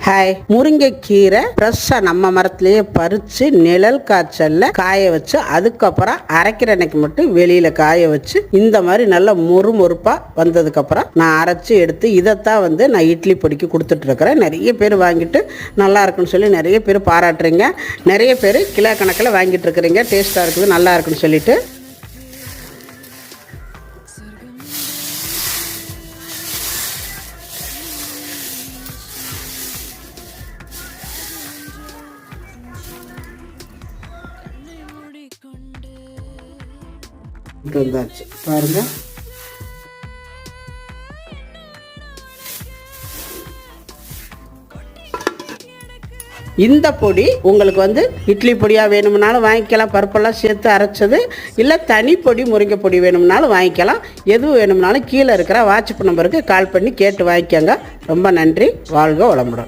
Hi, முருங்கைக்கீரை ஃப்ரெஷ்ஷாக நம்ம மரத்துலேயே பறித்து நிழல் காய்ச்சலில் காய வச்சு அதுக்கப்புறம் அரைக்கிற அன்னைக்கு மட்டும் வெளியில் காய வச்சு இந்த மாதிரி நல்லா மொறுமொறுப்பாக வந்ததுக்கப்புறம் நான் அரைச்சி எடுத்து இதைத்தான் நான் இட்லி பொடிக்கு கொடுத்துட்ருக்குறேன். நிறைய பேர் வாங்கிட்டு நல்லா இருக்குன்னு சொல்லி நிறைய பேர் பாராட்டுறீங்க. நிறைய பேர் கிலோ கணக்கில் வாங்கிட்டு இருக்கிறீங்க. டேஸ்ட்டாக இருக்குது, நல்லா இருக்குன்னு சொல்லிட்டு. வந்தாச்சு பாருங்க. இந்த பொடி உங்களுக்கு இட்லி பொடியாக வேணும்னாலும் வாங்கிக்கலாம், பருப்பெல்லாம் சேர்த்து அரைச்சது. இல்லை தனி பொடி முருங்கை பொடி வேணும்னாலும் வாங்கிக்கலாம். எது வேணும்னாலும் கீழே இருக்கிற வாட்ஸ்அப் நம்பருக்கு கால் பண்ணி கேட்டு வாங்கிக்கோங்க. ரொம்ப நன்றி. வாழ்க வளமுடன்.